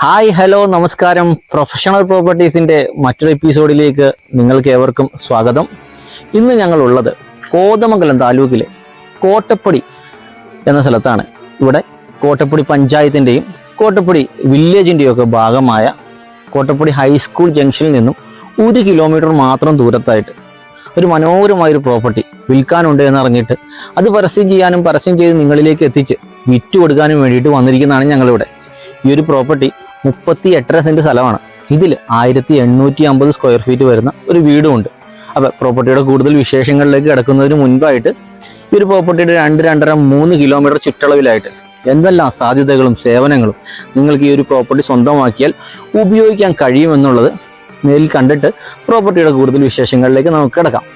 Hi hello നമസ്കാരം. Professional പ്രോപ്പർട്ടീസിൻ്റെ മറ്റൊരു എപ്പിസോഡിലേക്ക് നിങ്ങൾക്ക് ഏവർക്കും സ്വാഗതം. ഇന്ന് ഞങ്ങളുള്ളത് കോതമംഗലം താലൂക്കിലെ കോട്ടപ്പടി എന്ന സ്ഥലത്താണ്. ഇവിടെ കോട്ടപ്പടി പഞ്ചായത്തിൻ്റെയും കോട്ടപ്പടി വില്ലേജിൻ്റെയും ഒക്കെ ഭാഗമായ കോട്ടപ്പടി ഹൈസ്കൂൾ ജംഗ്ഷനിൽ നിന്നും 1 കിലോമീറ്റർ മാത്രം ദൂരത്തായിട്ട് ഒരു മനോഹരമായൊരു പ്രോപ്പർട്ടി വിൽക്കാനുണ്ട് എന്നറിഞ്ഞിട്ട് അത് പരസ്യം ചെയ്യാനും പരസ്യം ചെയ്ത് നിങ്ങളിലേക്ക് എത്തിച്ച് വിറ്റ് കൊടുക്കാനും വേണ്ടിയിട്ട് വന്നിരിക്കുന്നതാണ് ഞങ്ങളിവിടെ. ഈ ഒരു പ്രോപ്പർട്ടി 38 സെന്റ് സ്ഥലമാണ്. ഇതിൽ 1850 സ്ക്വയർ ഫീറ്റ് വരുന്ന ഒരു വീടുമുണ്ട്. അപ്പോൾ പ്രോപ്പർട്ടിയുടെ കൂടുതൽ വിശേഷങ്ങളിലേക്ക് കിടക്കുന്നതിന് മുൻപായിട്ട് ഈ ഒരു പ്രോപ്പർട്ടിയുടെ 2-2.5-3 കിലോമീറ്റർ ചുറ്റളവിലായിട്ട് എന്തെല്ലാം സാധ്യതകളും സേവനങ്ങളും നിങ്ങൾക്ക് ഈ ഒരു പ്രോപ്പർട്ടി സ്വന്തമാക്കിയാൽ ഉപയോഗിക്കാൻ കഴിയുമെന്നുള്ളത് നേരിൽ കണ്ടിട്ട് പ്രോപ്പർട്ടിയുടെ കൂടുതൽ വിശേഷങ്ങളിലേക്ക് നമുക്ക് കിടക്കാം.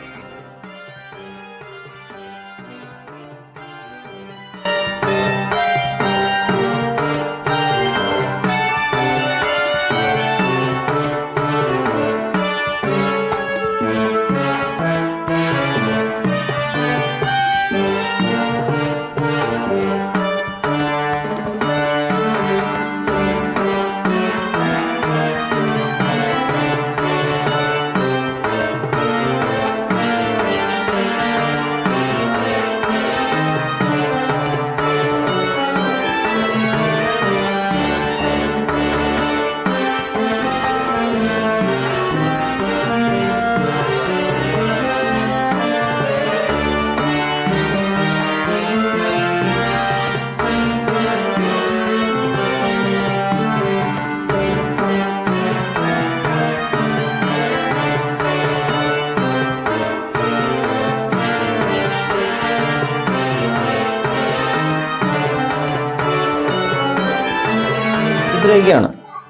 ഇത്രയൊക്കെയാണ്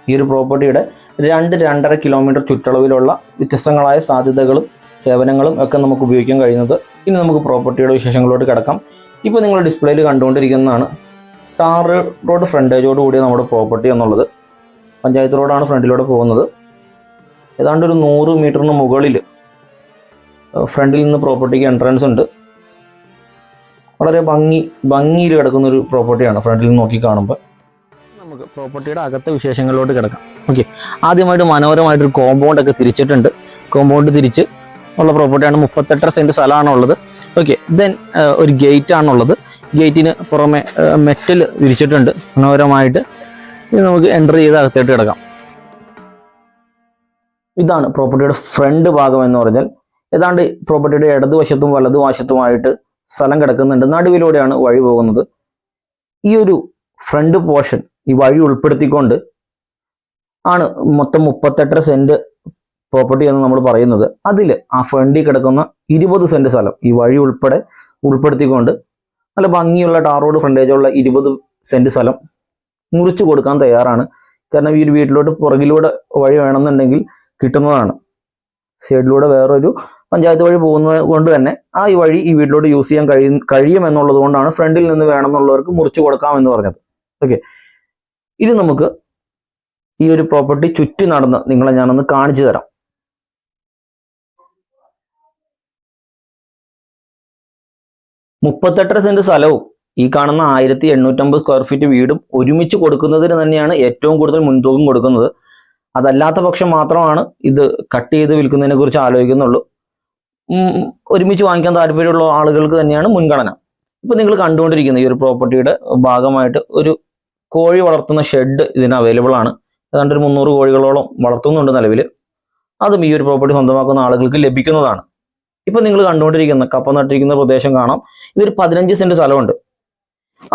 ഈ ഒരു പ്രോപ്പർട്ടിയുടെ 2-2.5 കിലോമീറ്റർ ചുറ്റളവിലുള്ള വ്യത്യസ്തങ്ങളായ സാധ്യതകളും സേവനങ്ങളും ഒക്കെ നമുക്ക് ഉപയോഗിക്കാൻ കഴിയുന്നത്. ഇനി നമുക്ക് പ്രോപ്പർട്ടിയുടെ വിശേഷങ്ങളോട് കിടക്കാം. ഇപ്പോൾ നിങ്ങൾ ഡിസ്പ്ലേയിൽ കണ്ടുകൊണ്ടിരിക്കുന്നതാണ് ടാർ റോഡ് ഫ്രണ്ടേജോട് കൂടിയ നമ്മുടെ പ്രോപ്പർട്ടി എന്നുള്ളത്. പഞ്ചായത്ത് റോഡാണ് ഫ്രണ്ടിലൂടെ പോകുന്നത്. ഏതാണ്ട് ഒരു 100 മീറ്ററിന് മുകളിൽ ഫ്രണ്ടിൽ നിന്ന് പ്രോപ്പർട്ടിക്ക് എൻട്രൻസ് ഉണ്ട്. വളരെ ഭംഗിയിൽ കിടക്കുന്നൊരു പ്രോപ്പർട്ടിയാണ് ഫ്രണ്ടിൽ നിന്ന് നോക്കി കാണുമ്പോൾ. നമുക്ക് പ്രോപ്പർട്ടിയുടെ അകത്തെ വിശേഷങ്ങളിലോട്ട് കിടക്കാം. ഓക്കെ, ആദ്യമായിട്ട് മനോഹരമായിട്ടൊരു കോമ്പൗണ്ടൊക്കെ തിരിച്ചിട്ടുണ്ട്. കോമ്പൗണ്ട് തിരിച്ച് ഉള്ള പ്രോപ്പർട്ടിയാണ്. 38 സെന്റ് സ്ഥലമാണുള്ളത്. ഓക്കെ, ദെൻ ഒരു ഗേറ്റ് ആണുള്ളത്. ഗേറ്റിന് പുറമെ മെറ്റൽ വിരിച്ചിട്ടുണ്ട് മനോഹരമായിട്ട്. ഇത് നമുക്ക് എൻ്റർ ചെയ്ത് അകത്തേട്ട് കിടക്കാം. ഇതാണ് പ്രോപ്പർട്ടിയുടെ ഫ്രണ്ട് ഭാഗം എന്ന് പറഞ്ഞാൽ. ഏതാണ്ട് പ്രോപ്പർട്ടിയുടെ ഇടതുവശത്തും വലതുവശത്തുമായിട്ട് സ്ഥലം കിടക്കുന്നുണ്ട്. നടുവിലൂടെയാണ് വഴി പോകുന്നത്. ഈ ഒരു ഫ്രണ്ട് പോർഷൻ ഈ വഴി ഉൾപ്പെടുത്തിക്കൊണ്ട് ആണ് മൊത്തം 38 സെന്റ് പ്രോപ്പർട്ടി എന്ന് നമ്മൾ പറയുന്നത്. അതിൽ ആ ഫ്രണ്ടിൽ കിടക്കുന്ന 20 സെന്റ് സ്ഥലം ഈ വഴി ഉൾപ്പെടുത്തിക്കൊണ്ട് നല്ല ഭംഗിയുള്ള ടാർ റോഡ് ഫ്രണ്ടേജുള്ള 20 സെന്റ് സ്ഥലം മുറിച്ചു കൊടുക്കാൻ തയ്യാറാണ്. കാരണം ഈ ഒരു വീട്ടിലോട്ട് പുറകിലൂടെ വഴി വേണമെന്നുണ്ടെങ്കിൽ കിട്ടുന്നതാണ്. സൈഡിലൂടെ വേറൊരു പഞ്ചായത്ത് വഴി പോകുന്നത് കൊണ്ട് തന്നെ ഈ വഴി ഈ വീട്ടിലോട്ട് യൂസ് ചെയ്യാൻ കഴിയുമെന്നുള്ളത് കൊണ്ടാണ് ഫ്രണ്ടിൽ നിന്ന് വേണമെന്നുള്ളവർക്ക് മുറിച്ചു കൊടുക്കാമെന്ന് പറഞ്ഞത്. ഓക്കെ, ഇനി നമുക്ക് ഈ ഒരു പ്രോപ്പർട്ടി ചുറ്റി നടന്ന് നിങ്ങളെ ഞാനൊന്ന് കാണിച്ചു തരാം. മുപ്പത്തെട്ടര സെന്റ് സ്ഥലവും ഈ കാണുന്ന 1850 സ്ക്വയർ ഫീറ്റ് വീടും ഒരുമിച്ച് കൊടുക്കുന്നതിന് തന്നെയാണ് ഏറ്റവും കൂടുതൽ മുൻതൂക്കം കൊടുക്കുന്നത്. അതല്ലാത്ത പക്ഷം മാത്രമാണ് ഇത് കട്ട് ചെയ്ത് വിൽക്കുന്നതിനെ കുറിച്ച് ആലോചിക്കുന്നുള്ളൂ. ഒരുമിച്ച് വാങ്ങിക്കാൻ താല്പര്യമുള്ള ആളുകൾക്ക് തന്നെയാണ് മുൻഗണന. ഇപ്പൊ നിങ്ങൾ കണ്ടുകൊണ്ടിരിക്കുന്ന ഈ ഒരു പ്രോപ്പർട്ടിയുടെ ഭാഗമായിട്ട് ഒരു കോഴി വളർത്തുന്ന ഷെഡ് ഇതിന് അവൈലബിൾ ആണ്. ഏതാണ്ട് ഒരു 300 കോഴികളോളം വളർത്തുന്നുണ്ട് നിലവിൽ. അതും ഈ ഒരു പ്രോപ്പർട്ടി സ്വന്തമാക്കുന്ന ആളുകൾക്ക് ലഭിക്കുന്നതാണ്. ഇപ്പൊ നിങ്ങൾ കണ്ടുകൊണ്ടിരിക്കുന്ന കപ്പ നട്ടിരിക്കുന്ന പ്രദേശം കാണാം. ഇതൊരു 15 സെന്റ് സ്ഥലമുണ്ട്.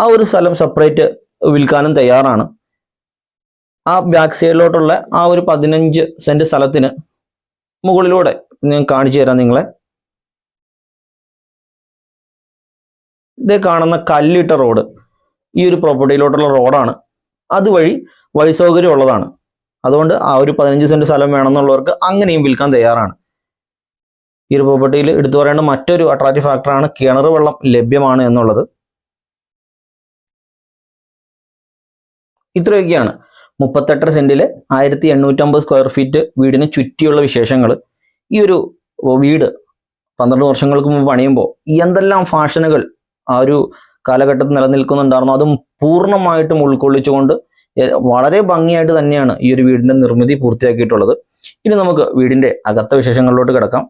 ആ ഒരു സ്ഥലം സെപ്പറേറ്റ് വിൽക്കാനും തയ്യാറാണ്. ആ ബാക്ക് സൈഡിലോട്ടുള്ള ആ ഒരു 15 സെന്റ് സ്ഥലത്തിന് മുകളിലൂടെ ഞാൻ കാണിച്ചു തരാം നിങ്ങളെ. ഇതേ കാണുന്ന കല്ലിട്ട റോഡ് ഈ ഒരു പ്രോപ്പർട്ടിയിലോട്ടുള്ള റോഡാണ്. അതുവഴി വഴി സൗകര്യം ഉള്ളതാണ്. അതുകൊണ്ട് ആ ഒരു 15 സെന്റ് സ്ഥലം വേണമെന്നുള്ളവർക്ക് അങ്ങനെയും വിൽക്കാൻ തയ്യാറാണ്. ഈ ഒരു പ്രോപ്പർട്ടിയിൽ എടുത്തു പറയേണ്ട മറ്റൊരു അട്രാക്റ്റീവ് ഫാക്ടറാണ് കിണർ വെള്ളം ലഭ്യമാണ് എന്നുള്ളത്. ഇത്രയൊക്കെയാണ് 38 സെന്റില് 1850 സ്ക്വയർ ഫീറ്റ് വീടിന് ചുറ്റിയുള്ള വിശേഷങ്ങൾ. ഈ ഒരു വീട് 12 വർഷങ്ങൾക്ക് മുമ്പ് പണിയുമ്പോൾ എന്തെല്ലാം ഫാഷനുകൾ ആ ഒരു കാലഘട്ടത്തിൽ നിലനിൽക്കുന്നുണ്ടായിരുന്നു അതും പൂർണ്ണമായിട്ടും ഉൾക്കൊള്ളിച്ചുകൊണ്ട് വളരെ ഭംഗിയായിട്ട് തന്നെയാണ് ഈ ഒരു വീടിന്റെ നിർമ്മിതി പൂർത്തിയാക്കിയിട്ടുള്ളത്. ഇനി നമുക്ക് വീടിന്റെ അകത്ത വിശേഷങ്ങളിലോട്ട് കിടക്കാം.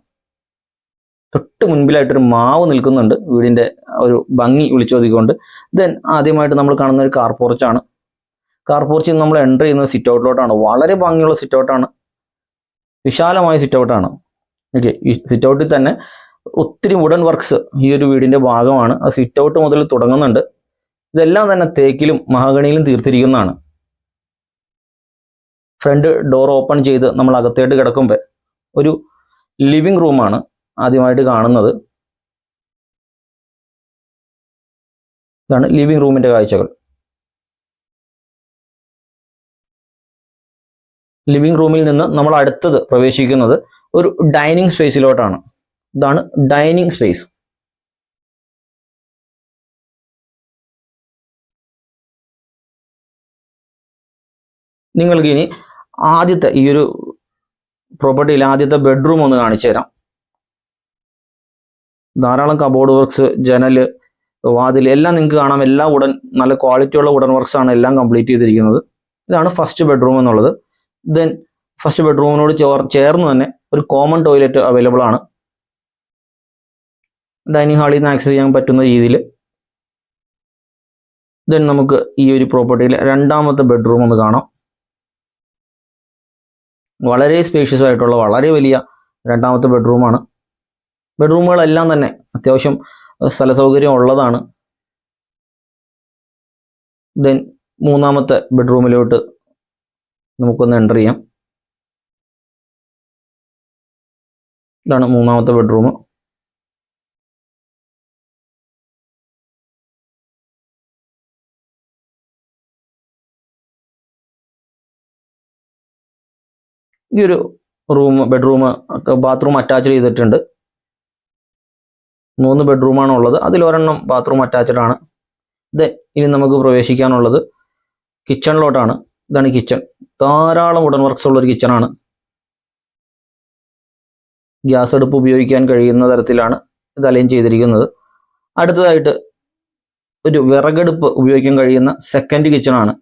തൊട്ട് മുൻപിലായിട്ടൊരു മാവ് നിൽക്കുന്നുണ്ട് വീടിന്റെ ഒരു ഭംഗി വിളിച്ചോതിക്കൊണ്ട്. ദെൻ ആദ്യമായിട്ട് നമ്മൾ കാണുന്ന ഒരു കാർ പോർച്ചാണ്. കാർ പോർച്ചിൽ നമ്മൾ എൻ്റർ ചെയ്യുന്നത് സിറ്റ് ഔട്ടിലോട്ടാണ്. വളരെ ഭംഗിയുള്ള സിറ്റ് ഔട്ടാണ്, വിശാലമായ സിറ്റ് ഔട്ടാണ്. ഓക്കെ, ഈ സിറ്റ് ഔട്ടിൽ തന്നെ ഒത്തിരി വുഡൻ വർക്ക്സ് ഈ ഒരു വീടിന്റെ ഭാഗമാണ്. ആ സിറ്റ് ഔട്ട് മുതൽ തുടങ്ങുന്നുണ്ട്. ഇതെല്ലാം തന്നെ തേക്കിലും മഹാഗണിയിലും തീർത്തിരിക്കുന്നതാണ്. ഫ്രണ്ട് ഡോർ ഓപ്പൺ ചെയ്ത് നമ്മൾ അകത്തേട്ട് കിടക്കുമ്പോൾ ഒരു ലിവിംഗ് റൂമാണ് ആദ്യമായിട്ട് കാണുന്നത്. ഇതാണ് ലിവിംഗ് റൂമിന്റെ കാഴ്ചകൾ. ലിവിംഗ് റൂമിൽ നിന്ന് നമ്മൾ അടുത്തത് പ്രവേശിക്കുന്നത് ഒരു ഡൈനിങ് സ്പേസിലോട്ടാണ്. ഇതാണ് ഡൈനിങ് സ്പേസ്. നിങ്ങൾക്ക് ഇനി ആദ്യത്തെ ഈ ഒരു പ്രോപ്പർട്ടിയിൽ ആദ്യത്തെ ബെഡ്റൂം ഒന്ന് കാണിച്ചു തരാം. ധാരാളം കബോർഡ് വർക്ക്സ്, ജനല്, വാതിൽ എല്ലാം നിങ്ങൾക്ക് കാണാം. എല്ലാം നല്ല ക്വാളിറ്റിയുള്ള വുഡൻ വർക്ക്സ് ആണ് എല്ലാം കംപ്ലീറ്റ് ചെയ്തിരിക്കുന്നത്. ഇതാണ് ഫസ്റ്റ് ബെഡ്റൂം എന്നുള്ളത്. ദെൻ ഫസ്റ്റ് ബെഡ്റൂമിനോട് ചേർന്ന് തന്നെ ഒരു കോമൺ ടോയ്ലറ്റ് അവൈലബിൾ ആണ്. ഡൈനിങ് ഹാളിൽ നിന്ന് ആക്സസ് ചെയ്യാൻ പറ്റുന്ന രീതിയിൽ. ദെൻ നമുക്ക് ഈ ഒരു പ്രോപ്പർട്ടിയിൽ രണ്ടാമത്തെ ബെഡ്റൂം ഒന്ന് കാണാം. വളരെ സ്പേഷ്യസ് ആയിട്ടുള്ള വളരെ വലിയ രണ്ടാമത്തെ ബെഡ്റൂമാണ്. ബെഡ്റൂമുകളെല്ലാം തന്നെ അത്യാവശ്യം സ്ഥല സൗകര്യം ഉള്ളതാണ്. ദെൻ മൂന്നാമത്തെ ബെഡ്റൂമിലോട്ട് നമുക്കൊന്ന് എൻ്റർ ചെയ്യാം. ഇതാണ് മൂന്നാമത്തെ ബെഡ്റൂം. ഈ ഒരു ബെഡ്റൂം ബാത്റൂം അറ്റാച്ച് ചെയ്തിട്ടുണ്ട്. 3 ബെഡ്റൂമാണ് ഉള്ളത്. അതിൽ ഒരെണ്ണം ബാത്റൂം അറ്റാച്ച്ഡ് ആണ്. ഇനി നമുക്ക് പ്രവേശിക്കാനുള്ളത് കിച്ചണിലോട്ടാണ്. ഇതാണ് കിച്ചൺ. ധാരാളം വുഡൻ വർക്ക്സ് ഉള്ളൊരു കിച്ചണാണ്. ഗ്യാസ് അടുപ്പ് ഉപയോഗിക്കാൻ കഴിയുന്ന തരത്തിലാണ് ഇത് അലൈൻ ചെയ്തിരിക്കുന്നത്. അടുത്തതായിട്ട് ഒരു വിറകടുപ്പ് ഉപയോഗിക്കാൻ കഴിയുന്ന സെക്കൻഡ് കിച്ചണാണ്.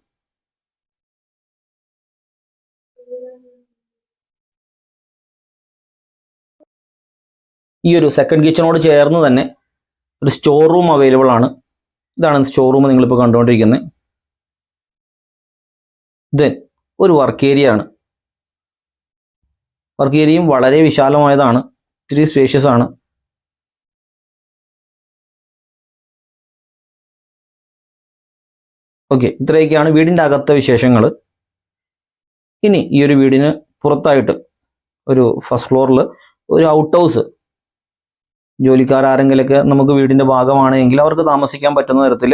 ഈ ഒരു സെക്കൻഡ് കിച്ചണോട് ചേർന്ന് തന്നെ ഒരു സ്റ്റോർ റൂം അവൈലബിൾ ആണ്. ഇതാണ് സ്റ്റോർ റൂം നിങ്ങളിപ്പോൾ കണ്ടുകൊണ്ടിരിക്കുന്നത്. ദെൻ ഒരു വർക്ക് ഏരിയ ആണ്. വർക്ക് ഏരിയയും വളരെ വിശാലമായതാണ്, ഇത്തിരി സ്പേഷ്യസ് ആണ്. ഓക്കെ, ഇത്രയൊക്കെയാണ് വീടിൻ്റെ അകത്തെ വിശേഷങ്ങൾ. ഇനി ഈ ഒരു വീടിന് പുറത്തായിട്ട് ഒരു ഫസ്റ്റ് ഫ്ലോറിൽ ഒരു ഔട്ട് ഹൗസ്, ജോലിക്കാരെങ്കിലൊക്കെ നമുക്ക് വീടിന്റെ ഭാഗമാണെങ്കിൽ അവർക്ക് താമസിക്കാൻ പറ്റുന്ന തരത്തിൽ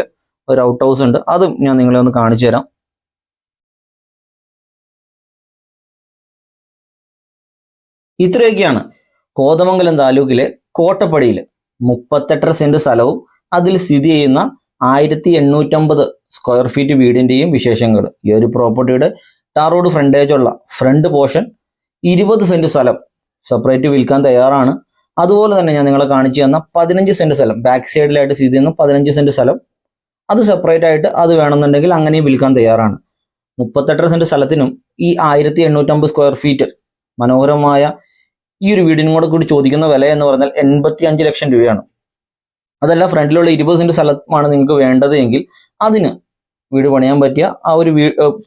ഒരു ഔട്ട് ഹൗസ് ഉണ്ട്. അതും ഞാൻ നിങ്ങളെ ഒന്ന് കാണിച്ചു തരാം. ഇത്രയൊക്കെയാണ് കോതമംഗലം താലൂക്കിലെ കോട്ടപ്പടിയിൽ 38 സെന്റ് സ്ഥലവും അതിൽ സ്ഥിതി ചെയ്യുന്ന 1850 സ്ക്വയർ ഫീറ്റ് വീടിന്റെയും വിശേഷങ്ങൾ. ഈ ഒരു പ്രോപ്പർട്ടിയുടെ ടാർ റോഡ് ഫ്രണ്ടേജ് ഉള്ള ഫ്രണ്ട് പോർഷൻ 20 സെന്റ് സ്ഥലം സെപ്പറേറ്റ് വിൽക്കാൻ തയ്യാറാണ്. അതുപോലെ തന്നെ ഞാൻ നിങ്ങളെ കാണിച്ചു തന്ന 15 സെന്റ് സ്ഥലം ബാക്ക് സൈഡിലായിട്ട് സ്ഥിതി ചെയ്യുന്ന 15 സെന്റ് സ്ഥലം അത് സെപ്പറേറ്റ് ആയിട്ട് അത് വേണമെന്നുണ്ടെങ്കിൽ അങ്ങനെയും വിൽക്കാൻ തയ്യാറാണ്. 38 സെന്റ് സ്ഥലത്തിനും ഈ 1850 സ്ക്വയർ ഫീറ്റ് മനോഹരമായ ഈ ഒരു വീടിനും കൂടി ചോദിക്കുന്ന വില എന്ന് പറഞ്ഞാൽ 85 ലക്ഷം രൂപയാണ്. അതല്ല ഫ്രണ്ടിലുള്ള 20 സെന്റ് സ്ഥലമാണ് നിങ്ങൾക്ക് വേണ്ടത് എങ്കിൽ അതിന് വീട് പണിയാൻ പറ്റിയ ആ ഒരു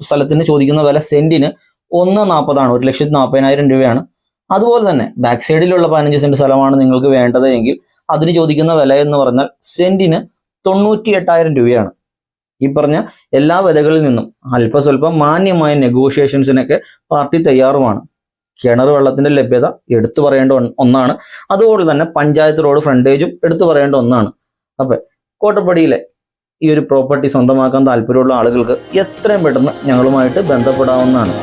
സ്ഥലത്തിന് ചോദിക്കുന്ന വില സെന്റിന് 1,40,000 1,40,000 രൂപയാണ്. അതുപോലെ തന്നെ ബാക്ക് സൈഡിലുള്ള 15 സെന്റ് സ്ഥലമാണ് നിങ്ങൾക്ക് വേണ്ടത് എങ്കിൽ അതിന് ചോദിക്കുന്ന വില എന്ന് പറഞ്ഞാൽ സെന്റിന് 98,000 രൂപയാണ്. ഈ പറഞ്ഞ എല്ലാ വിലകളിൽ നിന്നും അല്പസ്വല്പം മാന്യമായ നെഗോഷിയേഷൻസിനൊക്കെ പാർട്ടി തയ്യാറുമാണ്. കിണർ വെള്ളത്തിന്റെ ലഭ്യത എടുത്തു പറയേണ്ട ഒന്നാണ്. അതുപോലെ തന്നെ പഞ്ചായത്ത് റോഡ് ഫ്രണ്ടേജും എടുത്തു പറയേണ്ട ഒന്നാണ്. അപ്പൊ കോട്ടപ്പടിയിലെ ഈ ഒരു പ്രോപ്പർട്ടി സ്വന്തമാക്കാൻ താല്പര്യമുള്ള ആളുകൾക്ക് എത്രയും പെട്ടെന്ന് ഞങ്ങളുമായിട്ട് ബന്ധപ്പെടാവുന്നതാണ്.